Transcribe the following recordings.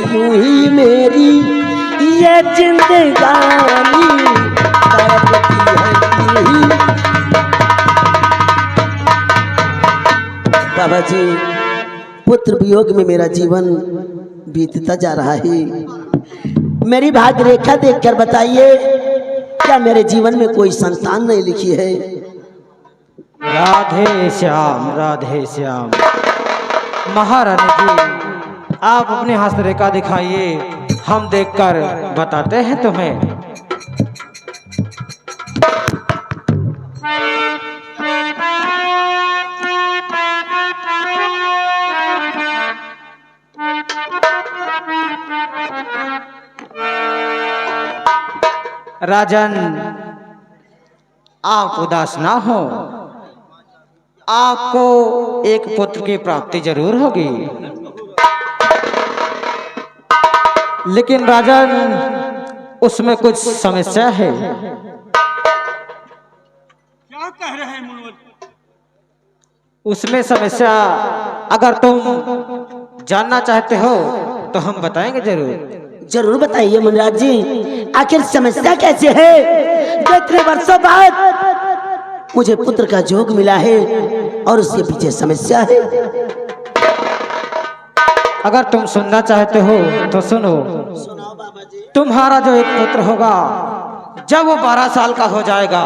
यूं ही मेरी ये जिंदगानी तड़पती है यूं ही। बाबा जी, पुत्र वियोग में मेरा जीवन बीतता जा रहा है। मेरी भाग्य रेखा देखकर बताइए, क्या मेरे जीवन में कोई संतान नहीं लिखी है? राधे श्याम महारानी जी, आप अपने हस्तरेखा दिखाइए, हम देखकर बताते हैं तुम्हें। राजन, आप उदास ना हो, आपको एक पुत्र की प्राप्ति जरूर होगी। लेकिन राजन, उसमें कुछ समस्या है। क्या कह रहे हैं मुनवर? उसमें समस्या अगर तुम जानना चाहते हो तो हम बताएंगे जरूर। जरूर बताइए मुनिराज जी, आखिर समस्या कैसे है जो इतने वर्षों बाद मुझे पुत्र का जोग मिला है और उसके पीछे समस्या है? अगर तुम सुनना चाहते हो तो सुनो। सुनाओ बाबा जी। तुम्हारा जो एक पुत्र होगा, जब वो 12 साल का हो जाएगा,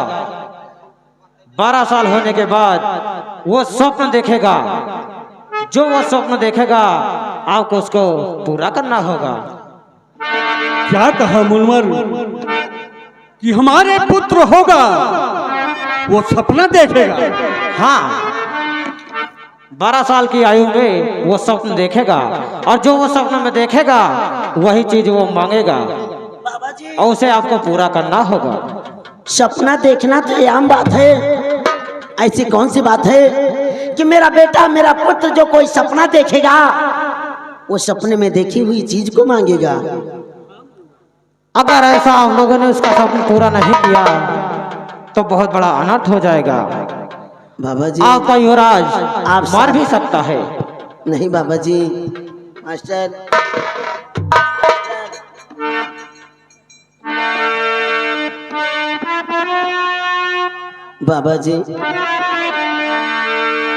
12 साल होने के बाद वो स्वप्न देखेगा। जो वो स्वप्न देखेगा आपको उसको पूरा करना होगा। क्या कहा मुनवर कि हमारे पुत्र होगा, वो सपना देखेगा? हाँ, 12 साल की आयु में वो स्वप्न देखेगा और जो वो स्वप्न में देखेगा वही चीज वो मांगेगा बाबा जी, और उसे आपको पूरा करना होगा। सपना देखना तो आम बात है, ऐसी कौन सी बात है कि मेरा बेटा, मेरा पुत्र जो कोई सपना देखेगा वो सपने में देखी हुई चीज को मांगेगा? अगर ऐसा हम लोगों ने उसका सपना पूरा नहीं किया तो बहुत बड़ा अनर्थ हो जाएगा। बाबा जी, आपका युवराज आप मार भी सकता है। नहीं बाबा जी, मास्टर बाबा जी,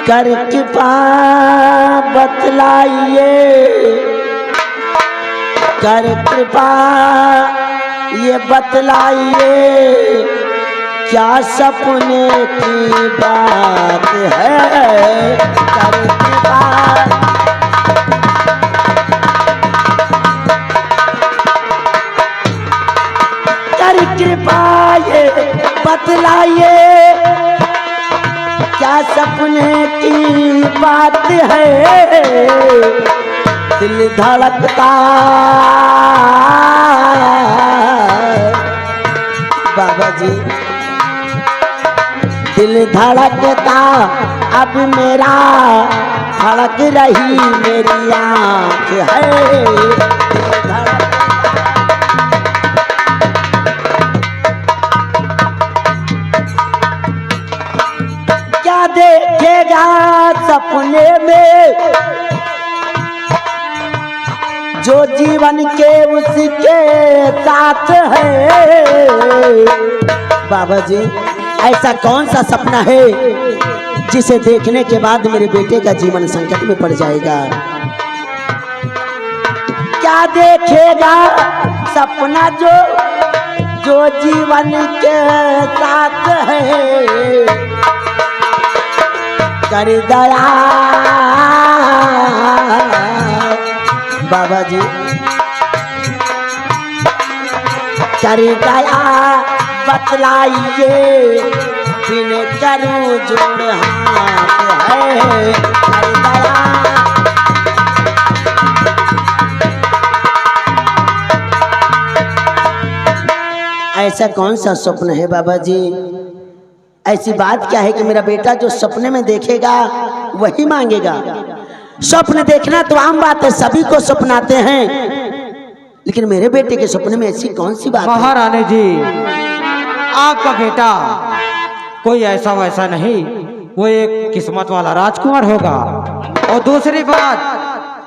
कर कृपा बतलाइए, कर कृपा ये बतलाइए, क्या सपने की बात है? कर कृपा कर कृपा ये बतलाइए, क्या सपने की बात है? दिल धड़कता बाबा जी, दिल धड़कता अब मेरा, धड़क रही मेरी आँख है। क्या देखेगा सपने में जो जीवन के उसके साथ है? बाबा जी, ऐसा कौन सा सपना है जिसे देखने के बाद मेरे बेटे का जीवन संकट में पड़ जाएगा? क्या देखेगा सपना जो जो जीवन के साथ है? कर दया बाबा जी, कर दया बतलाइए, बिन करूं जोड़ हाथ है। कर दया ऐसा कौन सा स्वप्न है बाबा जी? ऐसी बात क्या है कि मेरा बेटा जो सपने में देखेगा वही मांगेगा? स्वप्न देखना तो आम बात है, सभी को सपनाते हैं, लेकिन मेरे बेटे के सपने में ऐसी कौन सी बात है? महारानी जी, आपका बेटा कोई ऐसा वैसा नहीं, वो एक किस्मत वाला राजकुमार होगा। और दूसरी बात,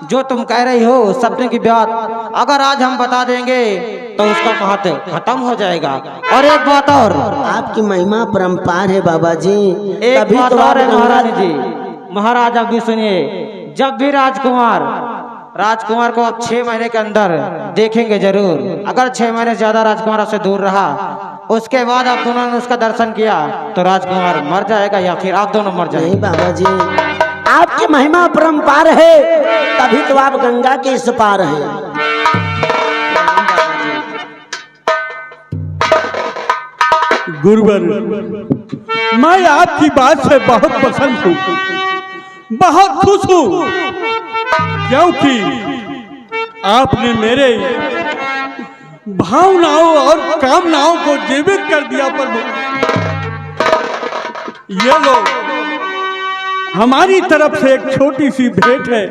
जो तुम कह रही हो सपने की बात, अगर आज हम बता देंगे तो उसका महत्व खत्म हो जाएगा। और एक बात और, आपकी महिमा परम्पार है बाबा जी। एक तभी बात तो और आप है महाराज गंगा- जी। महाराज अब भी सुनिए, जब भी राजकुमार को अब 6 महीने के अंदर देखेंगे जरूर। अगर 6 महीने से ज्यादा राजकुमार से दूर रहा, उसके बाद आप दोनों ने उसका दर्शन किया तो राजकुमार मर जाएगा या फिर आप दोनों मर नहीं जाएंगे। बाबा जी, आपकी महिमा परम्पार है, तभी तो आप गंगा के इस पार हैं। गुरुवर, मैं आपकी बात से बहुत पसंद हूँ, बहुत खुश हूँ, क्योंकि आपने मेरे भावनाओं और कामनाओं को जीवित कर दिया। प्रभु, ये लो, हमारी तरफ से एक छोटी सी भेंट है,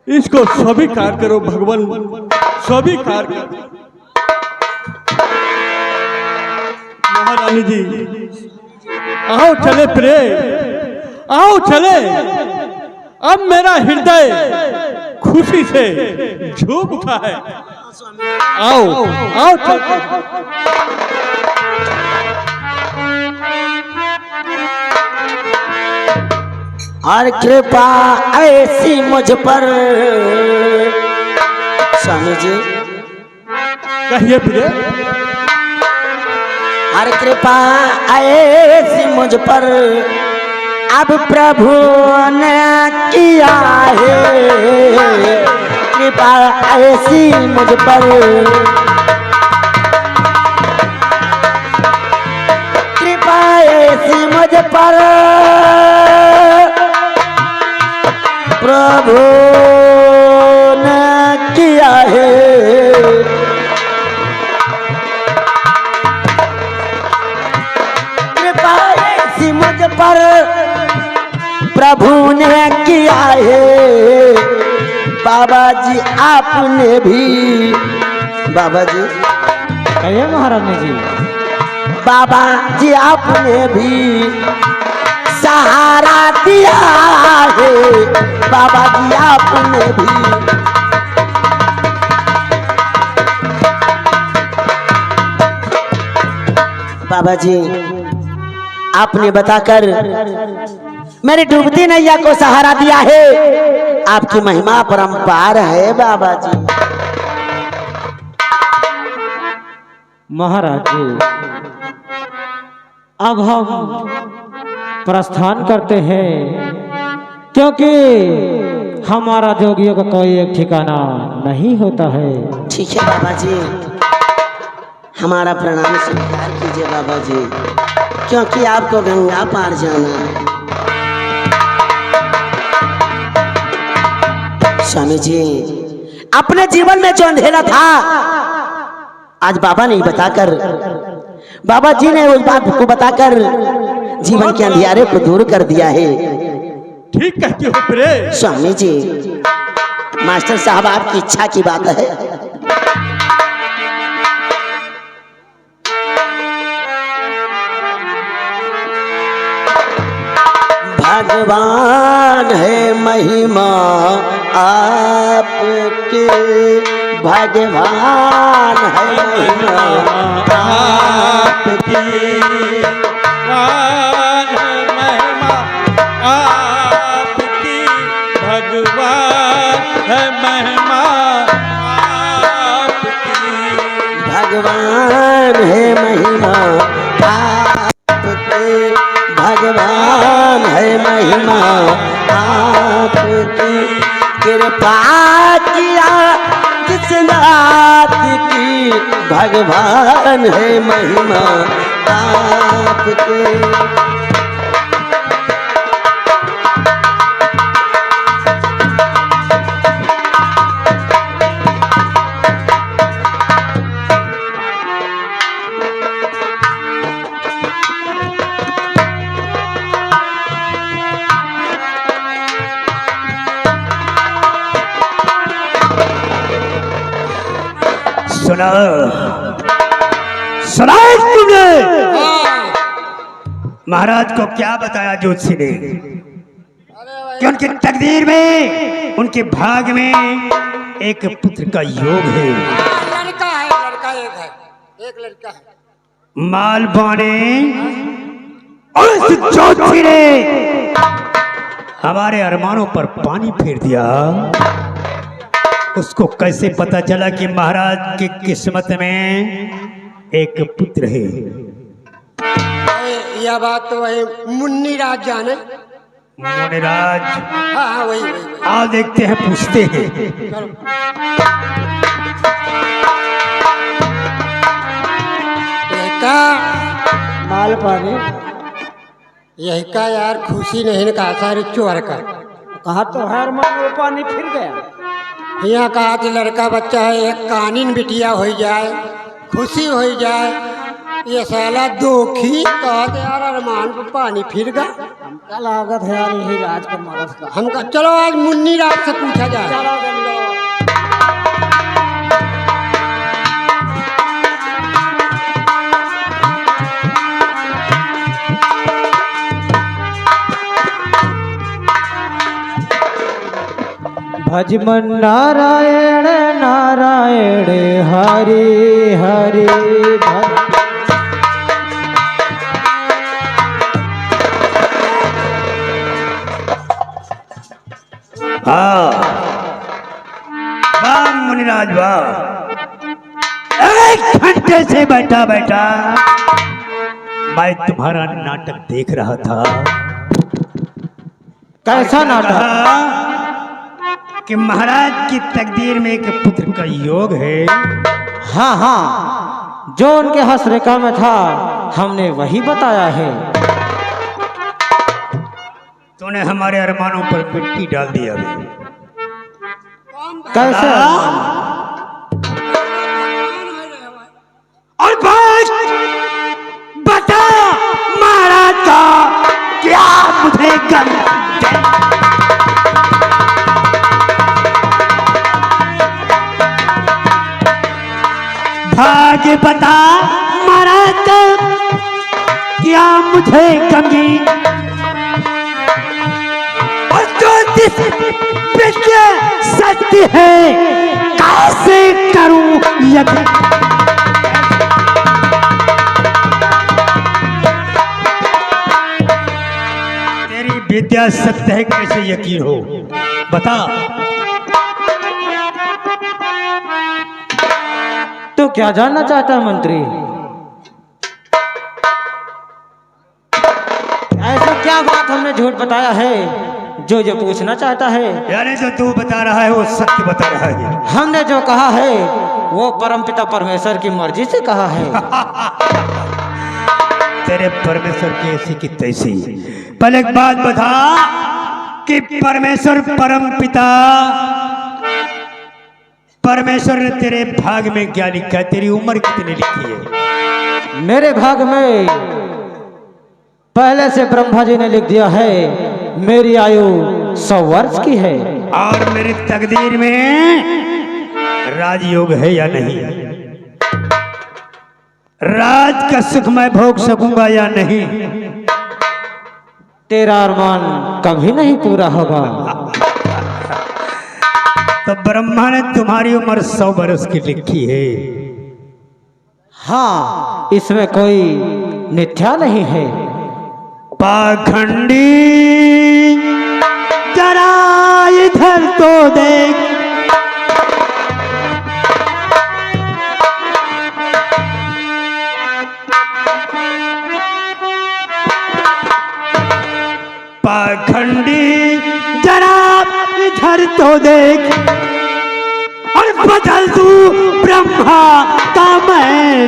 इसको स्वीकार करो भगवान, स्वीकार करो। महारानी जी, आओ चले प्रिय, आओ चले। अब मेरा हृदय खुशी से झूम उठा है। आओ आओ चलते। और कृपा ऐसी मुझ पर, स्वामी जी कहिए प्रिय। हर कृपा ऐसी मुझ पर अब प्रभु ने किया है। कृपा ऐसी मुझ पर, कृपा ऐसी मुझ पर प्रभु ने किया है। मुझ पर प्रभु ने किया है। बाबा जी आपने भी, बाबा जी कहिए महाराज जी। बाबा जी आपने भी सहारा दिया है। बाबा जी आपने भी, बाबा जी आपने बताकर मेरी डूबती नैया को सहारा दिया है। आपकी महिमा परम्पार है बाबा जी। महाराज जी, अब हम प्रस्थान करते हैं, क्योंकि हमारा जोगियों का कोई एक ठिकाना नहीं होता है। ठीक है बाबा जी, हमारा प्रणाम स्वीकार कीजिए बाबा जी, क्योंकि आपको गंगा पार जाना है। स्वामी जी, अपने जीवन में जो अंधेरा था आज बाबा ने बताकर, बाबा जी ने उस बात को बताकर जीवन के अंधियारे को दूर कर दिया है। ठीक कहती हो प्रिय। स्वामी जी, मास्टर साहब आपकी इच्छा की बात है। भगवान है महिमा आपके, भगवान है महिमा आपकी। भगवान महिमा आपकी, भगवान है महिमा आपकी। भगवान है महिमा आपकी, भगवान है महिमा आपकी। कृपा किया जिस नाथ की, भगवान है महिमा आपके। सुना सुना तुमने महाराज को क्या बताया ज्योतिषी ने कि उनकी तकदीर में उनके भाग में एक पुत्र का योग है। लड़का है, लड़का एक है, एक लड़का है। मालवाने उस ज्योति ने हमारे अरमानों पर पानी फेर दिया। उसको कैसे पता चला कि महाराज की किस्मत में एक पुत्र है? यह बात तो वही मुन्नी राज जाने। मुनिराज, हाँ वही वही। आओ देखते हैं, पूछते हैं। चलो। का माल पानी यही का यार खुशी नहीं कहा सारे चोर का। कहा तो हर मन वो पानी फिर गया। यहाँ कहा कि लड़का बच्चा है, एक कानीन बिटिया हो जाए, खुशी हो जाए। ये साला दोखी कहा कि यार अरमान को पानी फिर गया। हमका लागत है यार यही राज का मरद का। हमका चलो आज मुन्नी राज से पूछा जाए। भजमन नारायण नारायण हरि हरि हाँ, वाह मुनिराज वाह। एक घंटे से बैठा बैठा मैं तुम्हारा नाटक देख रहा था। कैसा नाटक? कहा कि महाराज की तकदीर में एक पुत्र का योग है। हाँ हाँ, जो उनके हसरेखा में था हमने वही बताया है। तूने हमारे अरमानों पर मिट्टी डाल दिया अभी। कैसे? और बात बता महाराज का क्या मुझे गम भाग्य बता महाराज का क्या मुझे गमी और ज्योतिष विद्या सत्य है कैसे करूं यदि तेरी विद्या सत्य है कैसे यकीन हो बता। तो क्या जानना चाहता है मंत्री? ऐसा क्या बात हमने झूठ बताया है जो पूछना चाहता है? यानी जो तू बता रहा है वो सत्य बता रहा है। हमने जो कहा है वो परमपिता परमेश्वर की मर्जी से कहा है। तेरे परमेश्वर की ऐसी की तैसी। पहले एक बात बता कि परमेश्वर परम पिता परमेश्वर ने तेरे भाग में क्या लिखा है? तेरी उम्र कितनी लिखी है? मेरे भाग में पहले से ब्रह्मा जी ने लिख दिया है मेरी आयु 100 वर्ष की है। और मेरी तकदीर में राजयोग है या नहीं? राज का सुख मैं भोग सकूंगा या नहीं? तेरा अरमान कभी नहीं पूरा होगा। तो ब्रह्मा ने तुम्हारी उम्र 100 वर्ष की लिखी है। हाँ, इसमें कोई मिथ्या नहीं है। पाखंडी जरा इधर तो देख, पाखंडी जरा इधर तो देख और बदल तू ब्रह्मा का मैं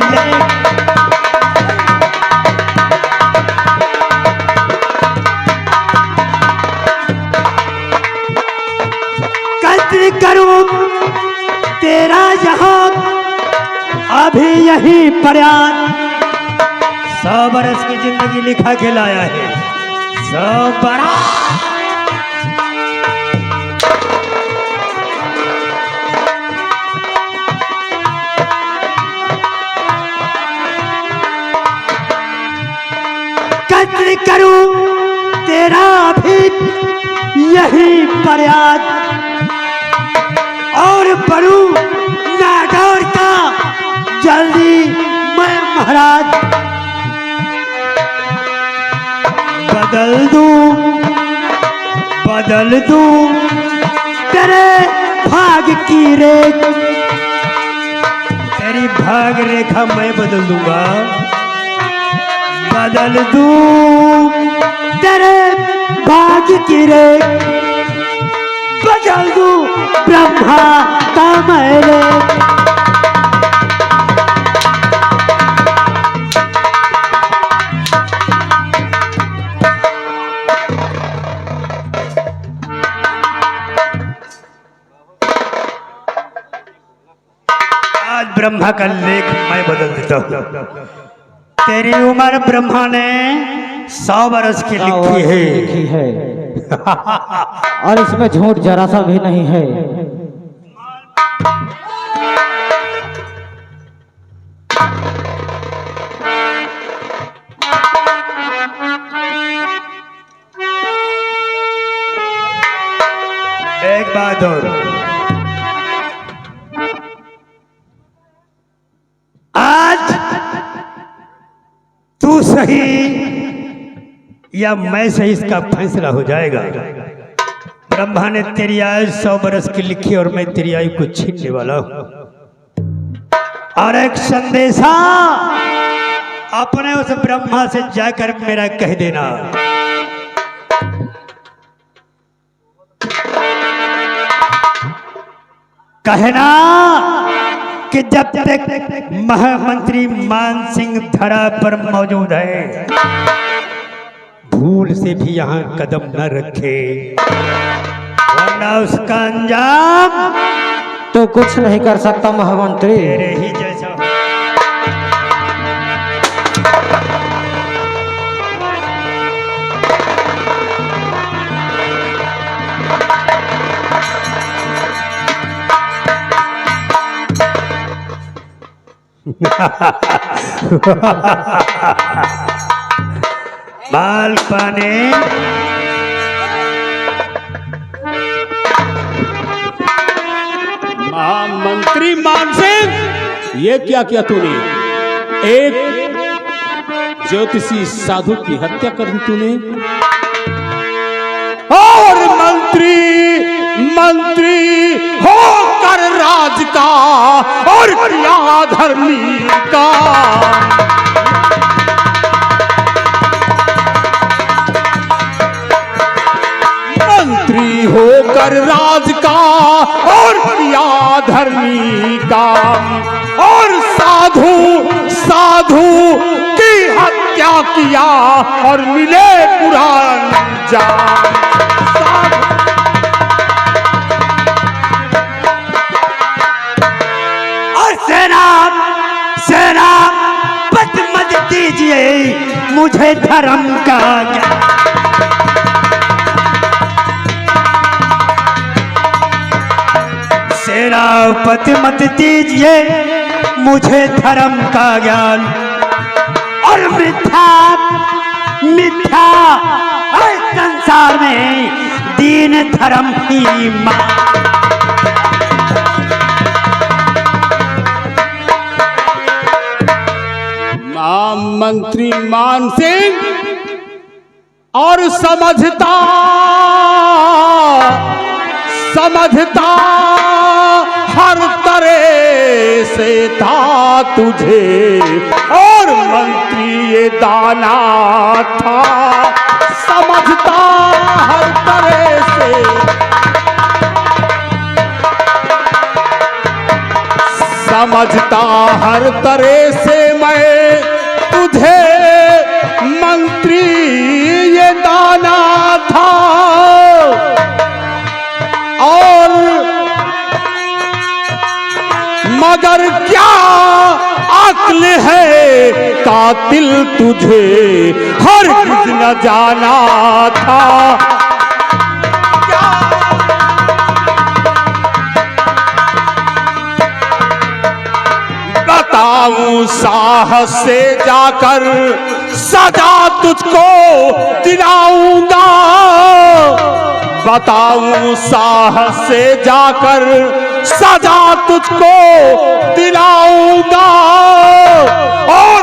कत्ल करूं तेरा यहाँ अभी यही प्रयास। 100 बरस की जिंदगी लिखा के लाया है। 100 बरस कत्ल करूं तेरा भी यही प्रयास। और बनूं नागौर का जल्दी मैं महाराज बदल दूं तेरे भाग की रेखा, तेरी भाग रेखा मैं बदल दूंगा, बदल दूं तेरे भाग की रेखा, बदल दूं ब्रह्मा का मेरे। आज ब्रह्मा का लेख मैं बदल देता हूँ। तेरी उम्र ब्रह्मा ने 100 बरस की लिखी है और इसमें झूठ जरा सा भी नहीं है। एक बात और, आज तू सही या मैं सही इसका फैसला हो जाएगा। ब्रह्मा ने तेरी आयु 100 बरस की लिखी और मैं तेरी आयु को छीनने वाला हूं। और एक संदेशा अपने उस ब्रह्मा से जाकर मेरा कह देना, कहना कि जब तक महामंत्री मान सिंह धरा पर मौजूद है भूल से भी यहाँ कदम न रखे, वरना उसका अंजाम तो कुछ नहीं कर सकता महामंत्री। तेरे ही जैसा। बाल पाने मंत्री मान सिंह, ये क्या किया तूने? एक ज्योतिषी साधु की हत्या कर दी तूने, और मंत्री होकर राज का और किया धर्मी का। मंत्री होकर राज का और किया धर्मी का, और साधु की हत्या किया और मिले पुराण जान। और सेना मत दीजिए मुझे धर्म का ज्ञान। सेनापति मत दीजिए मुझे धर्म का ज्ञान, और मिथ्या हर संसार में दीन धर्म ही मंत्री मान सिंह और समझता हर तरह से था तुझे, और मंत्री ये दाना था, समझता हर तरह से, समझता हर तरह से मैं तुझे, मंत्री ये दाना था। और मगर क्या अक्ल है कातिल तुझे हर किस न जाना था। बताऊं साहस से जाकर सजा तुझको दिलाऊंगा, बताऊं साहस से जाकर सजा तुझको दिलाऊंगा और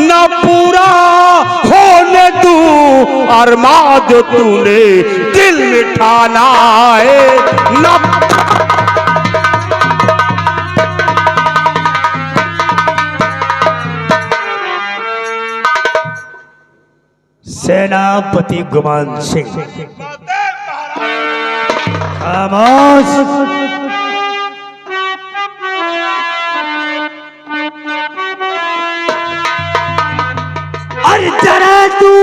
ना पूरा होने दूं अरमान जो तूने दिल में ठाना है ना। सेनापति गुमान सिंह खामोश। अरे जरा तू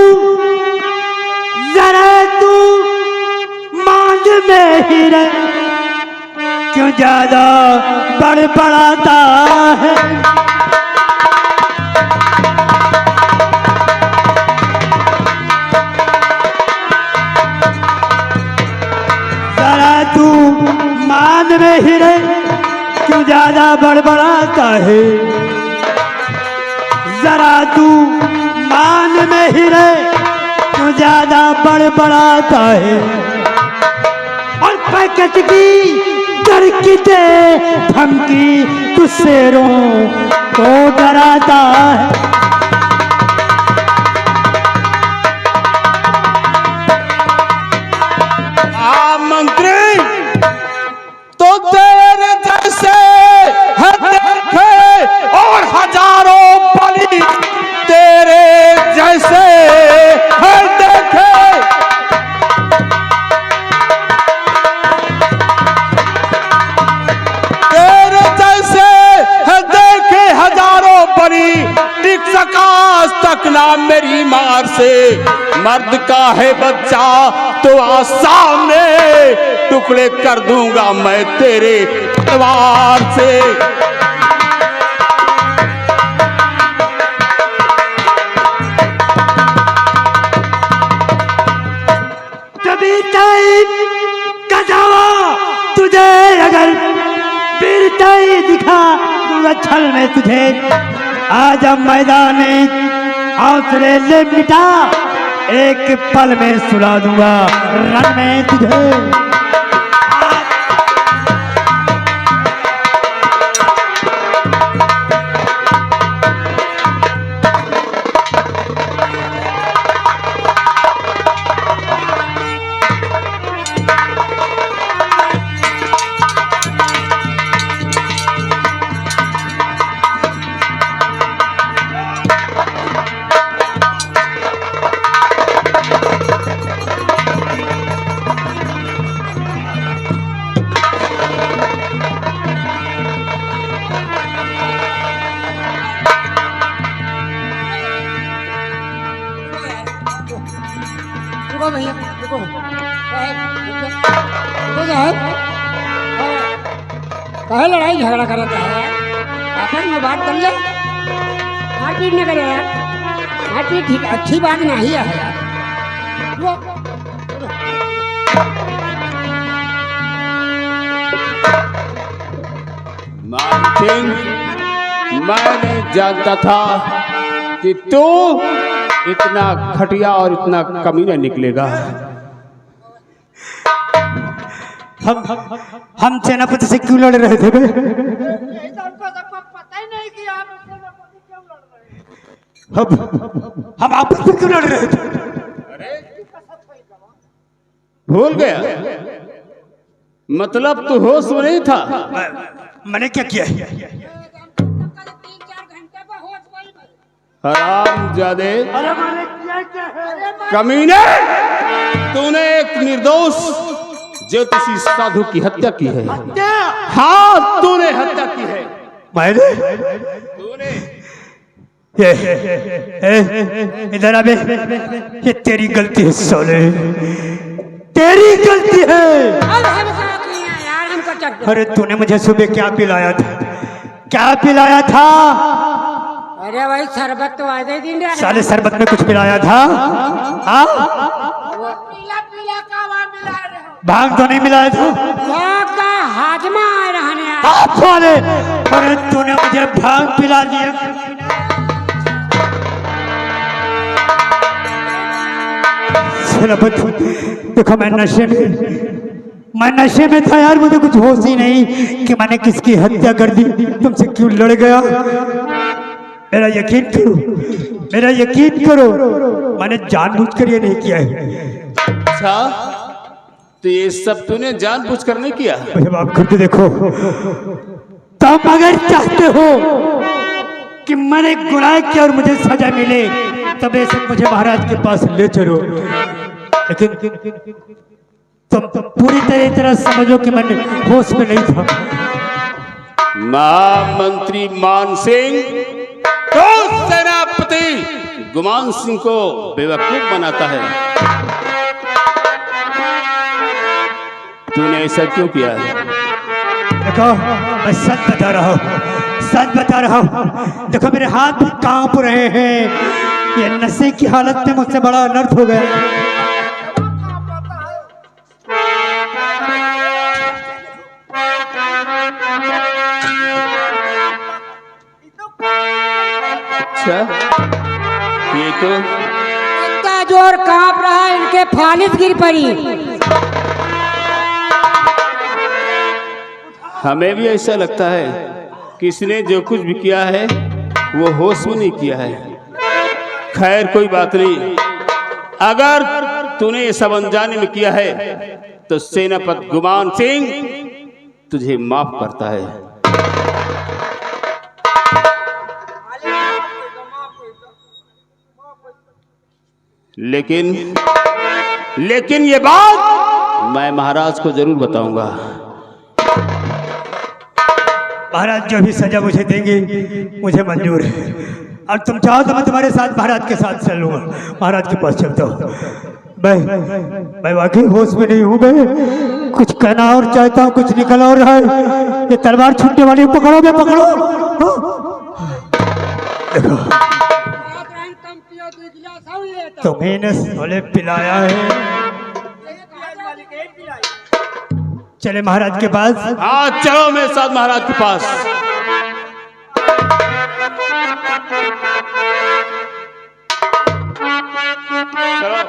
मांझ में ही रह, क्यों ज्यादा बड़बड़ाता है। जरा तू मान में ही रह, क्यों ज्यादा बड़बड़ाता है। जरा तू मान में ही रह, क्यों ज्यादा बड़बड़ाता है। और पैकेट की तरकी दे धमकी तू शेरों को डराता है। मंत्री तो तेरे जैसे है देखे और हजारों बलि तेरे जैसे है देखे। तेरे जैसे है देखे हजारों बलि टिक सका आज तक ना मेरी मार से। मर्द का है बच्चा तो आज सामने टुकड़े कर दूंगा मैं तेरे तलवार से। कभी टाइम का दावा तुझे अगर वीरता ही दिखा दूंगा छल में तुझे। आज अब मैदान में हौसले ले मिटा, एक पल में सुला दूंगा रण में तुझे। रुको भैया रुको कहे लड़ाई झगड़ा करता है आपस में बात कर ले। मारपीट न करे यार, मारपीट ठीक अच्छी बात नहीं है यार। मैं नहीं जानता था कि तू इतना घटिया और इतना कमीना निकलेगा। हम सेनापति से क्यों लड़ रहे थे? हम आपस में क्यों लड़ रहे थे? भूल गया? मतलब तू होश में नहीं था? मैंने क्या किया? हरामजादे, कमीने, तूने एक निर्दोष ज्योतिषी साधु की हत्या की है। हाँ, तूने हत्या की है। मैंने? तूने? इधर अबे, ये तेरी गलती है सोले, तेरी गलती है। अरे तूने मुझे सुबह क्या पिलाया था? क्या पिलाया था? अरे भाई शरबत तो आज ही दिन साले शरबत में कुछ पिलाया था? हाँ? पीला पीला कावा मिला रहे हो। भांग तो नहीं मिलाया था? का हाजमा रहने आप साले, अरे तूने मुझे भांग पिला दिया। सेनापति देखो, मैं नशे में मैं नशे में था यार, मुझे कुछ होश ही नहीं कि मैंने किसकी हत्या कर दी। तुमसे क्यों लड़ गया? मेरा यकीन करो, मेरा यकीन करो, मैंने जानबूझकर ये नहीं किया है। अच्छा, तो ये सब तूने जानबूझकर नहीं किया? मुझे माफ कर दो। देखो, तुम अगर चाहते हो कि मैंने गुनाह किया और मुझे सजा मिले, तब ऐसे मुझे महाराज के पास ले चलो। लेकिन तुम पूरी तरह समझो कि मैं होश में नहीं था। महामंत्री मान सिंह तो सेनापति गुमान सिंह को बेवकूफ बनाता है। तूने ऐसा क्यों किया है? देखो, मैं सच बता रहा हूँ, सच बता रहा हूँ। देखो, मेरे हाथ भी कांप रहे हैं। ये नशे की हालत में मुझसे बड़ा अनर्थ हो गया। अच्छा, ये तो इतना जोर कांप रहा है, इनके फालिस गिर पड़ी। हमें भी ऐसा लगता है कि इसने जो कुछ भी किया है वो होश में नहीं किया है। खैर, कोई बात नहीं। अगर तूने ये सब अनजाने में किया है तो सेनापति गुमान सिंह तुझे माफ करता है। लेकिन ये बात मैं महाराज को जरूर बताऊंगा। महाराज जो भी सजा मुझे देंगे मुझे मंजूर है। और तुम चाहो तो मैं तुम्हारे साथ महाराज के साथ चलूंगा। महाराज के पास चलता हूँ। मैं वाकई होश में नहीं हूँ। मैं कुछ कहना और चाहता हूँ, कुछ निकल और रहा है। ये तलवार छूटने वाली, पकड़ो, मैं पकड़ो। देखो, तुम्हें न सोले पिलाया है। चले महाराज के पास। हाँ, चलो मेरे साथ महाराज के पास। चलो।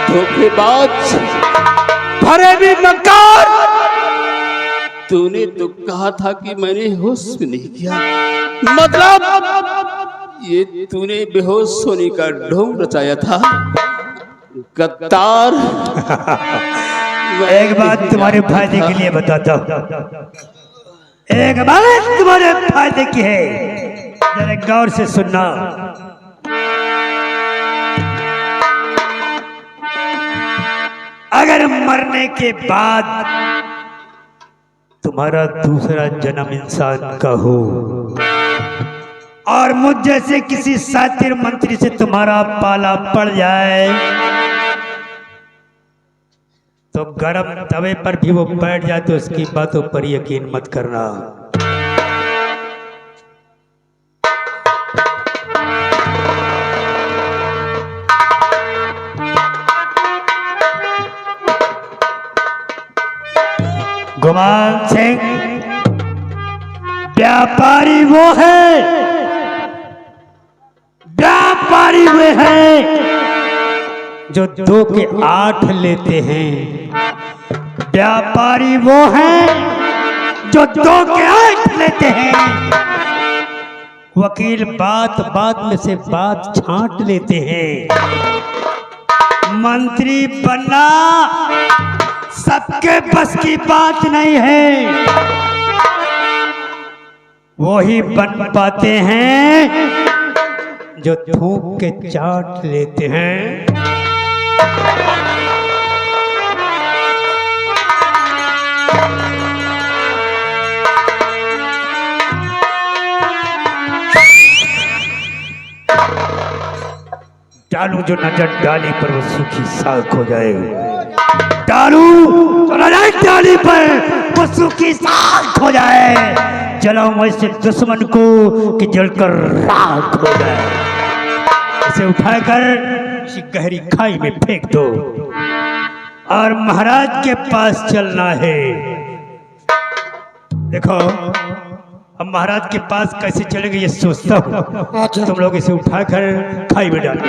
धोखेबाज, फरेबी, मक्कार, तूने तो कहा था कि मैंने होश में नहीं किया। मतलब ये तूने बेहोश होने का ढोंग रचाया था। गद्दार। एक बात तुम्हारे फायदे के लिए बताता हूँ। एक बात तुम्हारे फायदे की है, जरा गौर से सुनना। अगर मरने के बाद तुम्हारा दूसरा जन्म इंसान का हो और मुझ जैसे किसी सातिर मंत्री से तुम्हारा पाला पड़ जाए, तो गरम तवे पर भी वो बैठ जाए तो उसकी बातों पर यकीन मत करना। गुमान सिंह व्यापारी वो है, व्यापारी वे हैं जो 2 के 8 लेते हैं। व्यापारी वो हैं जो 2 के 8 लेते हैं। वकील बात बात में से बात छांट लेते हैं। मंत्री बनना सबके बस की बात नहीं है। वही बन पाते हैं जो थूक के चाट लेते हैं। डालू जो नजर डाली पर वो सूखी साख हो जाए। डालू तो नजर डाली पर वो सूखी साख हो जाए। जलाऊं वैसे दुश्मन को कि जलकर राख हो जाए। इसे उठाकर इसी गहरी खाई में फेंक दो और महाराज के पास चलना है। देखो अब महाराज के पास कैसे चलेंगे ये सोचता हूँ। अच्छा। तुम लोग इसे उठाकर खाई में डालो।